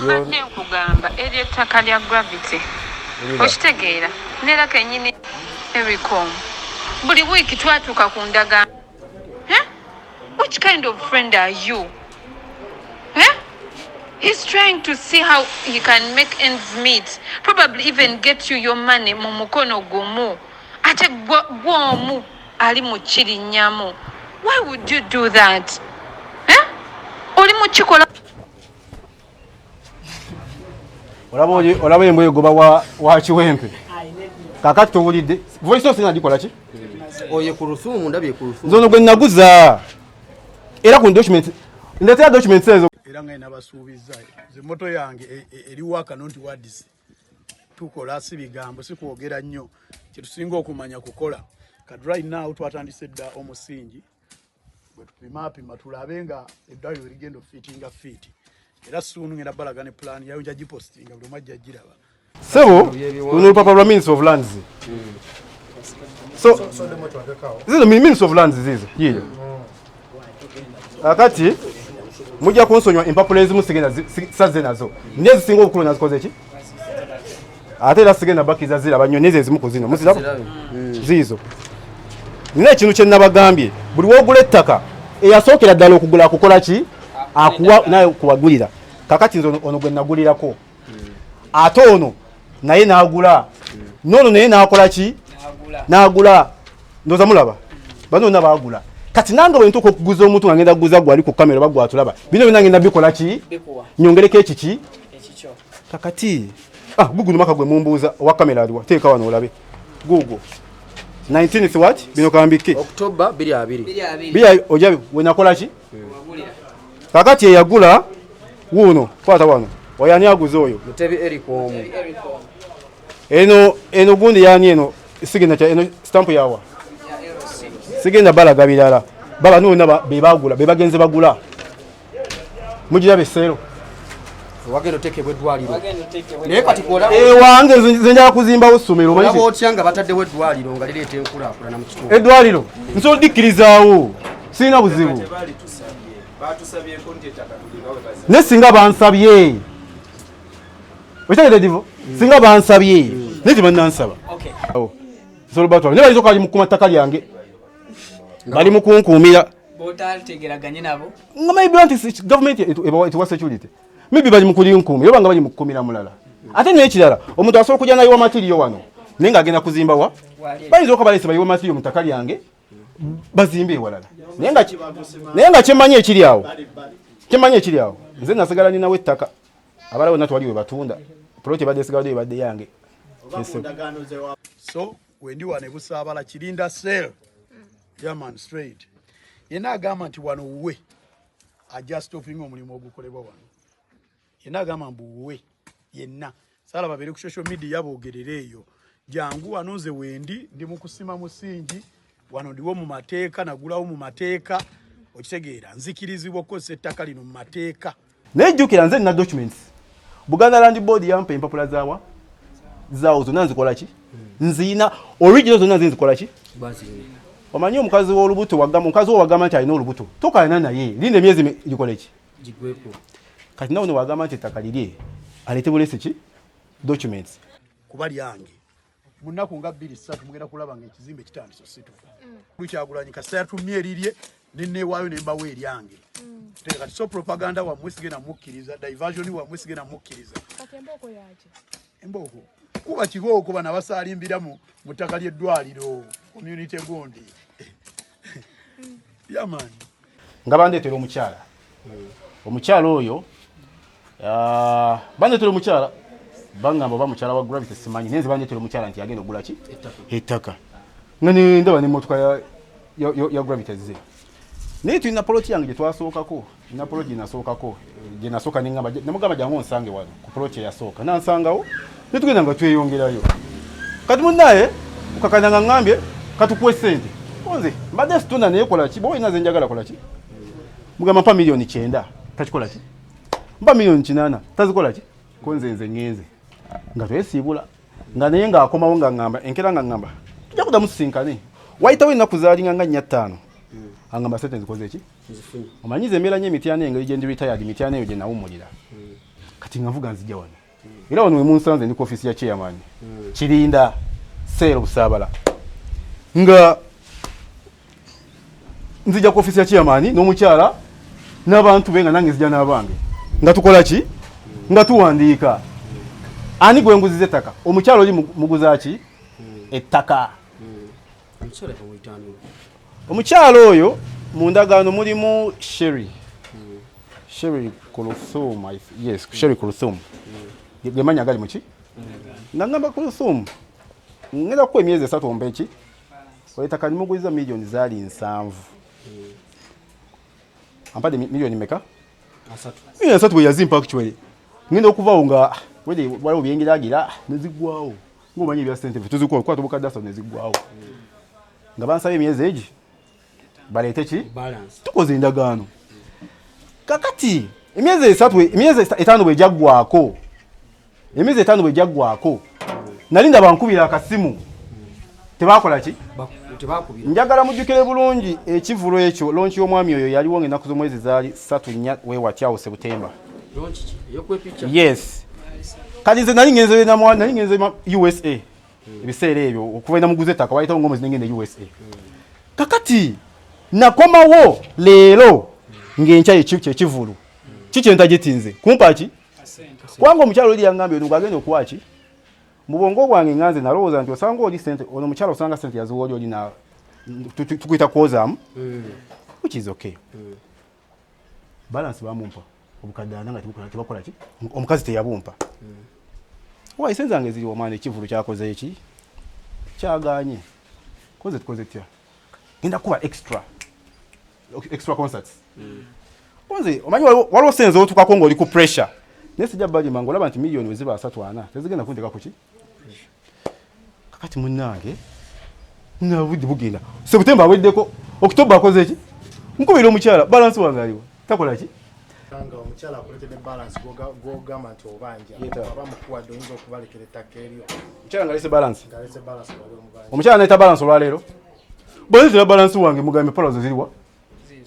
Mbadde nkugamba ery'ettaka lya gravity. Okitegeera neera kennyini Erycom. Buli wiiki twatuuka ku ndagaano. Which kind of friend are you? He's trying to see how he can make ends meet. Probably even get you your money mu mukono gumu. Ate gwomu ali mu kirinyamu. Why would you do that? Oli mu kikola. Olaba embwe goba wa kiwempe. Kakati tubulidde. Voice note ngagikola ki? Oye ku lusumu ndabye ku lusumu. Nzono gwe naguza. Era ku document. Ndetera documents ezo. Era nga nabasuubiza ze moto yange eri waka nonti wadisi. Tukola sibigambo sikwogera nnyo. Kitusinga okumanya kukola. Kad right now twatandise dda omusingi. Bwe tupimapima tulabe nga eddwaliro ligenda fittinga fit. Era soon ngenda balaga ne plan yayo nja gipostinga buli mwajja giraba. Sebo, uno papa wa Minister of Lands. So the motor akakawo. This is the Minister of Lands zizo. Yiyo. Akati mujja kunsonywa empapula sigenda saze nazo. Ndezi singo okulu nazikoze ki? Ate era sigenda bakiza zira banyoneze ezimu kuzino. Musirabo? Zizo. Nina ekintu kye nabagambye. Buli wogula ettaka eyasookera ddala okugula kukola ki? Akuwa naye kuwagulira. Kakati nzo ono gwe nagulirako. Ate ono naye naagula. Nono naye naakola ki? Naagula. Ndoza mulaba. Bano nabaagula. Kati nange bwe ntuko okuguza omuntu nga ngenda kuguza gwe ali ku kamera bagwa atulaba. Bino bina ngenda bikola ki? Nyongereko ekiki? Ekicho. Kakati. Google maka gwe mumbuuza wa kamera aliwa. Teeka wano olabe. Google. 19th what? Bino kambike. October 22. Bia ojabe we nakola ki? Kakati eyagula wuno kwata wano. Oyani aguze oyo. Mutebi Erycom. Eno gundi yani eno sigenda cha eno stamp yawa. Sigenda balaga bilala. Baba nuna bebagula bebagenze bagula. Mujirabe sero. Wagendo tekebwe ddwaliro. Naye kati kola wange zenja kuzimba usomero manyi. Abo otyanga batadde weddwaliro nga lireete enkula na mu kitundu. Eddwaliro nso dikirizaawo. Sina buzibu. Batusabye konti ettaka tulibawe basi. Ne singa bansabye. Okitegedde divo? Singa bansabye. Neti bannansaba. Okay. Solo batwala. Ne balizoka ali mukuma ttaka lyange. Bali mukunkuumira. Bota tegeraganye nabo. Nga maybe anti government it was security. Maybe bali mukuli nkuumi. Yoba nga bali mukumira mulala. Ate n'ekirala omuntu asobola kujja nayo material wano. Nenga agenda kuzimba wa? Balizoka balese bayiwa material mu ttaka lyange. Bazimbe walala. Nenga kyemanye ekiri awo. Kyemanye ekiri awo. Nze nasigala ninawe ettaka. Abalawo natwaliwe batunda. Project badde sigala badde yange. So wendi wane busabala kirinda sale. Yaman straight. Yena agamba nti wano uwe. Ajja stopping omulimu ogukolebwa wano. Yena agamba mbuwe. Yenna. Sala babere ku social media yabogerera eyo. Jangu anoze wendi ndi mukusima musingi. Wano ndiwo mu mateeka nagulawo mu mateeka okitegeera nzikirizibwa ko settaka lino mu mateeka nejjukira nze na documents Buganda Land Board yampa empapula zaawo zonna nzikola ki nzina original zonna nzikola ki omanyi omukazi w'olubuto wagamba nti alina olubuto tokalana naye linde emyezi gikole ki gigwepo kati nawe wagamba nti ettaka lirye aleete bulesi ki documents kuba lyange munaku nga 2-3 mugenda kulaba nga ekizimbe kitandise situka Kyagulanyi kasita yatumye erirye nenneewaayo nembawo eryange kati so propaganda wammwe sigenda mukkiriza diversion wammwe sigenda mukkiriza kati embooko yaki embooko kuba kibooko bana basaalimbira mu ttaka ly'eddwaliro community gundi yamani nga bandeetera omukyala oyo bandeetera omukyala bangamba ba mukyala wa gravity simanyi nenze bandeetera omukyala nti agenda ogula ki ettaka nga ndaba n'emmotoka ya gravity ze naye tulina poloti yange gye twasookako nina poloti gye nasooka namugamba jangu nsange wano ku poloti eyasooka nansangawo ne tugenda nga tweyongerayo kati munnaye ukakanda nga ngambye katukuwe ssente nze mbadde situna naye kola ki bwolina ze njagala kola ki mugamba mpa miliyoni 9 takikola ki mpa miliyoni 8 tazikola ki ko nze ngenze nga twesiibula nga naye ng'akomawo nga ngamba enkera nga ngamba tujja kudamu tusinkane wayitawo ennaku zaalinga nga 4-5 angamba sente nzikoze ki omanyize embeera nnyo emityana engeri gye ndi retired mityana eyo gye nawummulira kati nga nvuga nzija wano era wano we munsanze ndi ku ofisi ya chairman Kirinda Sero Busabala nga nzija ku ofisi ya chairman n'omukyala n'abantu benga nange nzija n'abange nga tukola ki nga tuwandiika ani gwe nguzize ettaka omukyala oli muguza ki ettaka omukyala oyo mu ndagaano mulimu Sherry Kulthum, yes, Sherry Kulthum. Gemanya gali muki? Nangamba Kulthum. Ngenda ku emyezi 3 ombeki. Oyitaka nimuguliza milioni zali 7. Ampade milioni meka? 3. Milioni 3 yazimpa actually. Ngenda okuvawo nga wali obyengiragira nezigwawo. Ngomanyi bya sente tuzikuwa kwa tubuka dasa nezigwawo. Nga bansabe emyezi egi. Balete ki? Balance. Tukoze endagaano. Kakati emyezi 5 bwejagwako emyezi 5 bwejagwako nalinda bankubira akasimu tebakola ki njagala mujjukire bulungi ekivulo ekyo lonchi y'omwami oyo yaliwo ng'ennaku z'omwezi zaali 3 weewatyawo Sebutemba yes kati nze nali ngenze USA ebiseera ebyo okuva namuguze ettaka wayitawo ng'omwezi nengende USA kakati nakomawo leero ngencha ekivulu kiki entagitinze kumpaki kwanga omukyalo oli yangambye ono gwagenda okuwaki mu bwongo bwange nganze nalowooza nti osanga oli sente ono mukyalo osanga sente yaziwa oli na tukuyita kwozaamu which is okay balance bamumpa obukadde ana nga tebakola ki omukazi teyabumpa waise zange ziri omwana ekivulu kyakoze eki kyaganye koze tya ngenda kuba extra concerts Onze omanyi waliwo senze otukako ng'oli ku pressure nesijja baje mango olaba nti milioni weziba 3-4 tezigenda kunteka kuki kakati munnange nabudde bugenda Sebutemba aweddeko Oktoba akoze ki nkubira omukyala balance wange aliwo takola ki kanga omukyala akoletedde balance gogamba nti obanja aba mukuwadde oyinza okubalekera ettaka eryo omukyala ngalese balance wali omubanja omukyala naita balance olwaleero bwezitira balance wange mugambe palazo ziriwa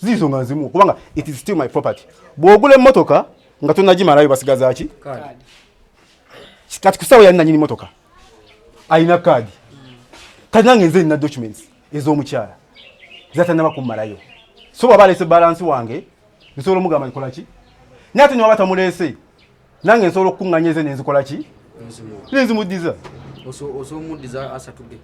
zizo nga nzimu kubanga it is still my property bwogula emmotoka nga tonagimalayo basigaza ki kati kusawo yalina nyini motoka ayina kaadi kati nange nze nina documents ez'omukyala zatanaba kummalayo so bwaba alese balance wange nsobola omugamba nkola ki naye ate niwaba tamuleese nange nsobola okukuŋŋanya eze nenzikola ki nenzimuddiza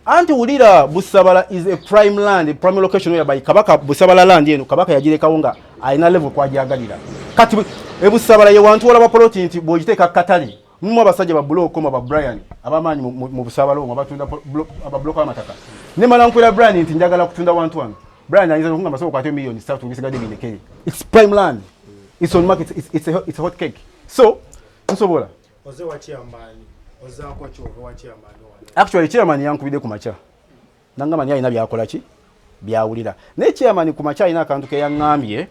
anti wulira Busabala is a prime land, a prime location whereby Kabaka Busabala land eno Kabaka yagirekawo nga alina level kwagyagalira kati Busabala ye wantu wala bapoloti nti bwogiteeka katali mumu abasajja ba block koma ba Brian abamanyi mu Busabala omwo abatunda aba block amataka ne malankwera Brian nti njagala kutunda wantu wano Brian ayinza okungamba masoko kwate million 3 bisigadde binekere it's prime land, it's on market, it's a hot cake so nsobola oze wakyambani ozako kyovo wakyambani actually chairman yankubide ku macha nangamba nti alina byakola ki byawulira ne chairman ku macha alina akantu ke yaŋŋambye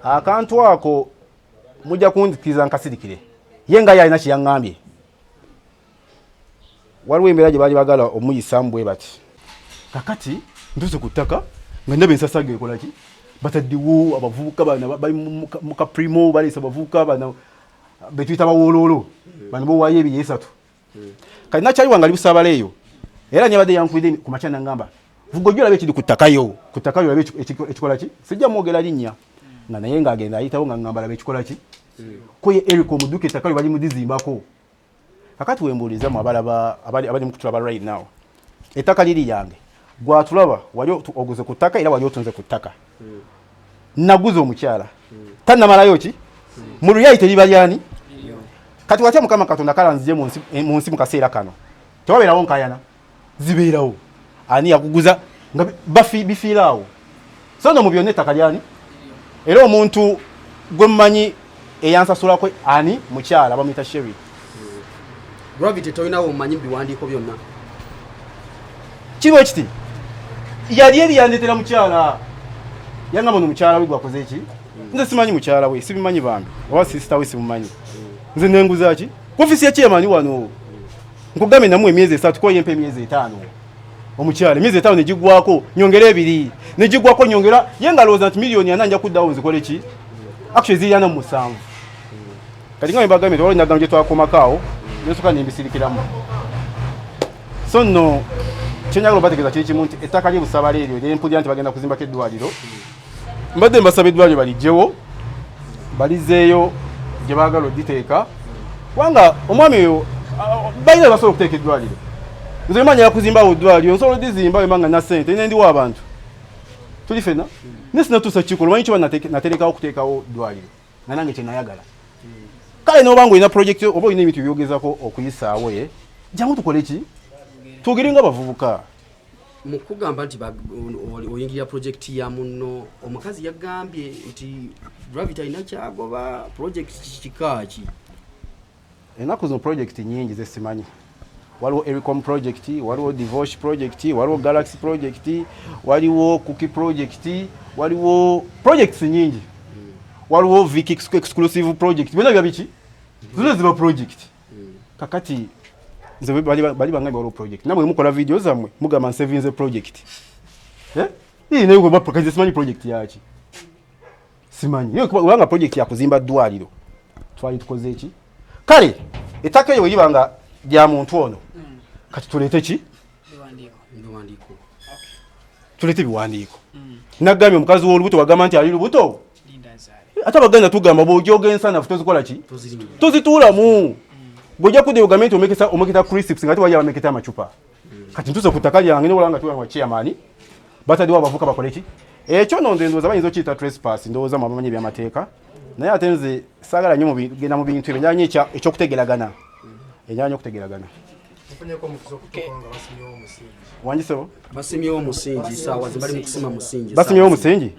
akantu ako mujja kundikiza nkasirikire ye nga yalina kye yaŋŋambye waliwo embeera gye baali bagala omuyisamu bwe bati kakati ntuse ku ttaka nga ndaba ensasage ekola ki bataddewo abavubuka bana bali mu kaprimo baleesa abavubuka bana betuyita bawooloolo bano bowayo ebiri 3 kati nakyali wange ali Busabala eyo era nyabadde yankubidde ku makya nangamba vuga ojjo olabe ekiri ku ttakayo olabe ekikola ki sijja mwogera linnya nga naye ng'agenda ayitawo nga ngamba labe ekikola ki koye Erycom duka ettakayo bali mudizimbako kakati wembuulizamu abali mukutulaba right now ettaka liri yange gwatulaba wali oguze ku ttaka era wali otunze ku ttaka naguze omukyala tannamalayo ki mu luyayi teriba lyani kati watya Mukama Katonda kalanzije mu nsi mu kaseera kano tewabeerawo nkayana zibeerawo ani yakuguza nga bifiiraawo so no mu byonna ettaka lyani era omuntu gwe mmanyi eyansasulako ani mukyala bamuyita Sherry gravity toyinawo omumanyi biwandiiko byonna kiba ekiti yali eri yandetera mukyala yangamba no mukyala we gwakoze eki nze simanyi mukyala we sibimanyi bambi oba sisita we simumanyi nze nenguza ki ku ofisi ya chairman wano nkugambe namu emyezi 3 ko yempe emyezi 5 omukyala emyezi 5 negigwako nyongera 2 negigwako nyongera yenga loza nti milioni 4 nja kuddawo nzikole ki actually ziri yana mu 7 kati nga bagambye waliwo nagamba gye twakomakaawo nensooka nimbisirikiramu so nno kyenyagala obategeeza kiri kimu nti ettaka ly'ebusabala eryo lyempulira nti bagenda kuzimbako eddwaliro mbadde mbasaba eddwaliro balijjewo balizeeyo gye baagala odditeeka kubanga omwami oyo balina basobola okuteeka eddwaliro nze manya yakuzimbawo eddwaliro nsobola oddizimba wemanga na ssente nendiwo abantu tuli fena nesinatuusa kikolo manyi kiba naterekawo okuteekawo eddwaliro nga nange kyenayagala kale nobanga olina projekiti oba olina ebintu byogezako okuyisaawo jangu tukole ki tugere nga bavubuka mu kugamba nti oyingirira projekiti ya muno omukazi yagambye nti gravity alina kyagoba projekiti kikaaki ennaku zino projekiti nyingi zesimanyi waliwo Erycom project waliwo divorce project waliwo galaxy project waliwo cookie project waliwo projects nyingi waliwo Viki exclusive project byonna biki zino ziba project kakati nze bali bangambe waliwo project namwe mukola video zamwe mugamba nsevinze project iyi nayo kuba project simanyi project yaki simanyi yo kubanga project ya kuzimba ddwaliro twali tukoze eki kale ettaka eyo yibanga lya muntu ono kati tulete ki biwandiiko tulete biwandiiko nagambye omukazi w'olubuto wagamba nti ali lubuto ate abaganda tugamba bw'ogyogensa nafu tozikola ki tozituulamu bw'ojja kudda ogambe nti omeketa crisps nga tewali abameketa amacupa kati ntuuse ku ttaka lyange newala nga tuwa chairman bataddewo abavuka bakole ki ekyo no nze ndowooza bayinza okiyita trespass ndowooza mu abamanyi ebyamateeka naye ate nze saagala nnyo genda mu bintu ebyo nyaanya ekyokutegeragana enyaanya okutegeragana wanjisebo basimyewo omusingi saawa ze bali mu kusima musingi basimyewo omusingi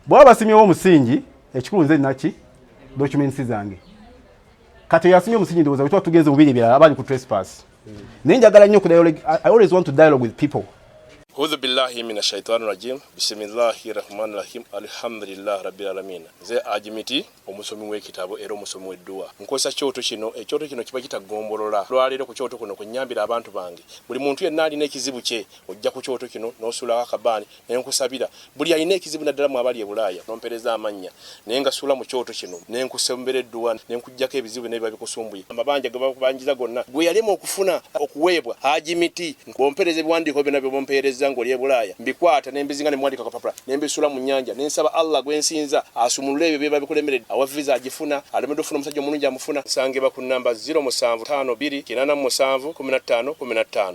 bwaba basimyewo omusingi ekikulu nze naki documents zange kati yasimye omusingi ndowooza bwe tuba tugenze mu biri ebirala abali ku trespass naye njagala nnyo I always want to dialogue with people. A'udhu billahi minash shaitani rajim. Bismillahir rahmanir rahim. Alhamdulillah rabbil alamin. Ze ajimiti omusomi w'ekitabo era omusomi w'edduwa. Nkosa kyoto kino, ekyoto kino kiba kitagombolola. Lwalero ku kyoto kuno kunyambira abantu bange. Buli muntu yenna alina ekizibu kye, ojja ku kyoto kino n'osula akabani ne nkusabira. Buli alina ekizibu naddala mu abali e Bulaaya n'ompereza amanya. Ne ngasula mu kyoto kino ne nkusembera edduwa ne nkujjako ebizibu ne biba bikusumbuye. Amabanja gabanjiza gonna. Gwe yalema okufuna okuweebwa ajimiti ng'ompereza ebiwandiiko byonna bye bompereza ng'oli e Bulaaya mbikwata nembizinga ne mwandika kapapula nembisula mu nnyanja nensaba Allah gwensinza asumulule ebyo bye babikulemeredde awa visa agifuna alemedde ofuna omusajja omulungi amufuna nsange ba ku namba 07528871515